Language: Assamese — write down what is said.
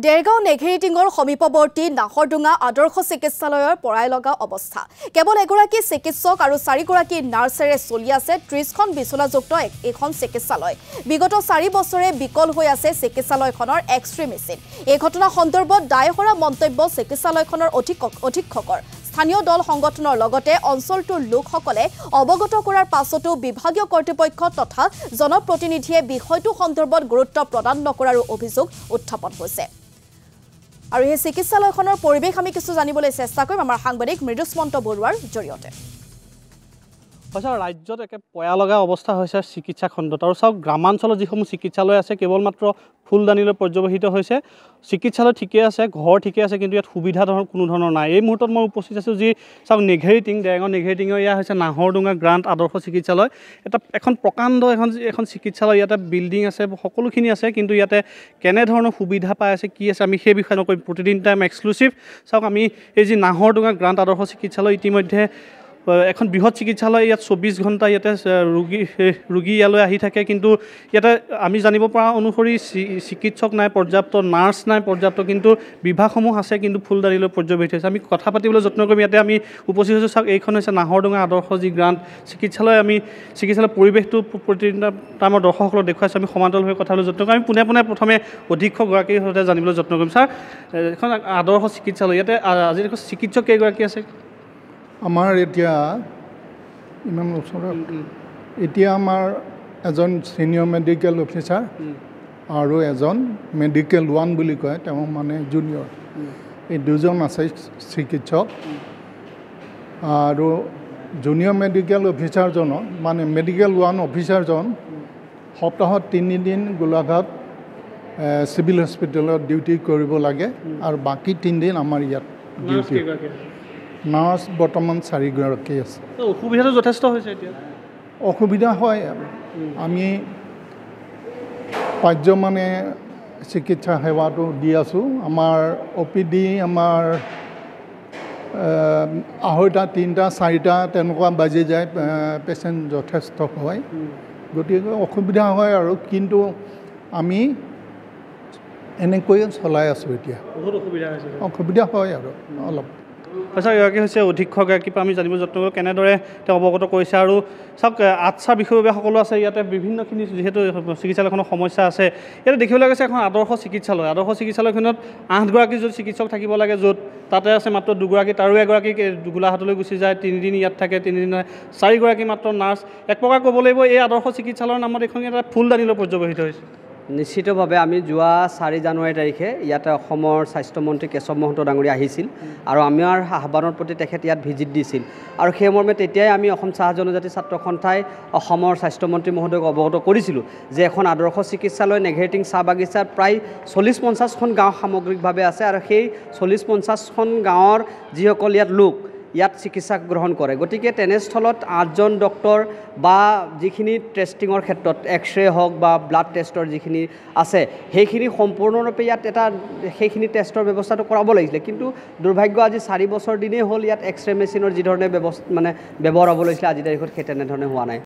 দেৰগাঁও নেঘেৰিটিঙৰ সমীপৱৰ্তী নাহৰডুঙা আদৰ্শ চিকিৎসালয়ৰ পৰাই লগা অৱস্থা কেৱল এগৰাকী চিকিৎসক আৰু 4গৰাকী নাৰ্ছেৰে চলি আছে 30খন বিচনাযুক্ত এখন চিকিৎসালয় বিগত 4 বছৰে বিকল হৈ আছে চিকিৎসালয়খনৰ এক্স-ৰে মেচিন এই ঘটনা সন্দৰ্ভত দায়হৰা মন্তব্য চিকিৎসালয়খনৰ অধীক্ষকৰ স্থানীয় দল সংগঠনৰ লগতে অঞ্চলটোৰ লোকসকলে অৱগত কৰাৰ পাছতো বিভাগীয় কৰ্তৃপক্ষ তথা জনপ্ৰতিনিধিয়ে বিষয়টো সন্দৰ্ভত গুৰুত্ব প্ৰদান নকৰাৰ অভিযোগ উত্থাপন হৈছে আৰু এই চিকিৎসালয়খনৰ পৰিবেশ আমি কিছু জানিবলৈ চেষ্টা কৰিম আমাৰ সাংবাদিক মৃদুস্মন্ত বৰুৱাৰ জৰিয়তে আচ্ছা ৰাজ্যত একে পয়া লগা অৱস্থা হৈছে চিকিৎসা খণ্ডত আৰু সব গ্ৰামাঞ্চলৰ যিসমূহ চিকিৎসালয় আছে কেৱল মাত্ৰ ফুলদানিলৈ পৰ্যবেক্ষিত হৈছে চিকিৎসালয় ঠিকে আছে ঘৰ ঠিকে আছে কিন্তু ইয়াত সুবিধা কোনো ধৰণৰ নাই এই মুহূৰ্তত মই উপস্থিত আছোঁ যি সব নেঘেৰিটিং দেৰগাঁও নেঘেৰিটিঙৰ ইয়া হৈছে নাহৰডুঙা গ্ৰান্ট আদৰ্শ চিকিৎসালয় এখন প্ৰকাণ্ড এখন চিকিৎসালয় ইয়াতে বিল্ডিং আছে সকলোখিনি আছে কিন্তু ইয়াতে কেনে ধৰণৰ সুবিধা পাই আছে কি আছে আমি সেই বিষয়ে নকৰিম প্ৰতিদিন টাইম এক্সক্লুসিভ চাওক আমি এই যি নাহৰডুঙা গ্ৰান্ট আদৰ্শ চিকিৎসালয় ইতিমধ্যে এখন বৃহৎ চিকিৎসালয় ইয়াত 24 ঘণ্টা ইয়াতে ৰোগী ইয়ালৈ আহি থাকে কিন্তু ইয়াতে আমি জানিব পৰা অনুসৰি চিকিৎসক নাই পৰ্যাপ্ত নাৰ্ছ নাই পৰ্যাপ্ত কিন্তু বিভাগসমূহ আছে কিন্তু ফুলদানিলৈ পৰ্যবেক্ষিত হৈছে আমি কথা পাতিবলৈ যত্ন কৰিম ইয়াতে আমি উপস্থিত হৈছোঁ চাওক এইখন হৈছে নাহৰডুঙা আদৰ্শ যি গ্ৰান্ট চিকিৎসালয় আমি চিকিৎসালয়ৰ পৰিৱেশটো প্ৰতিদিন টাইমৰ দৰ্শকসকলক দেখুৱাইছোঁ আমি সমান্তৰালভাৱে কথা হ'বলৈ যত্ন কৰিম আমি পোনে প্ৰথমে অধীক্ষকগৰাকীৰ সৈতে জানিবলৈ যত্ন কৰিম ছাৰ এখন আদৰ্শ চিকিৎসালয় ইয়াতে আজি চিকিৎসক কেইগৰাকী আছে আমাৰ এতিয়া ইমান ওচৰত এতিয়া আমাৰ এজন সিনিয়ৰ মেডিকেল অফিচাৰ আৰু এজন মেডিকেল 1 বুলি কয় তেওঁ মানে জুনিয়ৰ এই দুজন আছে চিকিৎসক আৰু জুনিয়ৰ মেডিকেল অফিচাৰজন মানে মেডিকেল 1 অফিচাৰজন সপ্তাহত 3 দিন গোলাঘাট সিভিল হস্পিটেলত ডিউটি কৰিব লাগে আৰু বাকি 3 দিন আমাৰ ইয়াত ডিউটি নাৰ্ছ বৰ্তমান 4গৰাকী আছে অসুবিধাটো যথেষ্ট হৈছে এতিয়া অসুবিধা হয় আমি পাৰ্য মানে চিকিৎসা সেৱাটো দি আছোঁ আমাৰ OPD আমাৰ 2:30 3টা 4টা তেনেকুৱা বাজি যায় পেচেণ্ট যথেষ্ট হয় গতিকে অসুবিধা হয় আৰু কিন্তু আমি এনেকৈয়ে চলাই আছোঁ এতিয়া বহুত অসুবিধা হয় আৰু অলপ আচ্ছা এগৰাকী হৈছে অধীক্ষকগৰাকীৰ পৰা আমি জানিব যত্ন কৰোঁ কেনেদৰে তেওঁ অৱগত কৰিছে আৰু চাওক আচ্ছা বিষয়ববীয়াসকলো আছে ইয়াতে বিভিন্নখিনি যিহেতু চিকিৎসালয়খনৰ সমস্যা আছে ইয়াতে দেখিবলৈ গৈছে এখন আদৰ্শ চিকিৎসালয়খনত 8গৰাকী যদি চিকিৎসক থাকিব লাগে য'ত তাতে আছে মাত্ৰ 2গৰাকী তাৰো এগৰাকী গোলাঘাটলৈ গুচি যায় 3 দিন ইয়াত থাকে 3 দিন 4গৰাকী মাত্ৰ নাৰ্ছ এক প্ৰকাৰ ক'ব লাগিব এই আদৰ্শ চিকিৎসালয়ৰ নামত এখন এটা ফুলদানিলৈ পৰ্যবেক্ষিত হৈছে নিশ্চিতভাৱে আমি যোৱা 4 জানুৱাৰী তাৰিখে ইয়াতে অসমৰ স্বাস্থ্যমন্ত্ৰী কেশৱ মহন্ত ডাঙৰীয়া আহিছিল আৰু আমাৰ আহ্বানৰ প্ৰতি তেখেত ইয়াত ভিজিট দিছিল আৰু সেই মৰ্মে তেতিয়াই আমি অসম চাহ জনজাতি ছাত্ৰ সন্থাই অসমৰ স্বাস্থ্যমন্ত্ৰী মহোদয়ক অৱগত কৰিছিলোঁ যে এখন আদৰ্শ চিকিৎসালয় নেঘেৰিটিং চাহ বাগিচাত প্ৰায় 40-50খন গাঁও সামগ্ৰিকভাৱে আছে আৰু সেই 40-50খন গাঁৱৰ যিসকল ইয়াত লোক ইয়াত চিকিৎসা গ্ৰহণ কৰে গতিকে তেনেস্থলত 8জন ডক্টৰ বা যিখিনি টেষ্টিঙৰ ক্ষেত্ৰত এক্স-ৰে হওক বা ব্লাড টেষ্টৰ যিখিনি আছে সেইখিনি সম্পূৰ্ণৰূপে ইয়াত এটা সেইখিনি টেষ্টৰ ব্যৱস্থাটো কৰাব লাগিছিলে কিন্তু দুৰ্ভাগ্য আজি 4 বছৰ দিনেই হ'ল ইয়াত এক্স-ৰে মেচিনৰ যি ধৰণে ব্যৱহাৰ হ'ব লাগিছিলে আজি তাৰিখত সেই তেনেধৰণে হোৱা নাই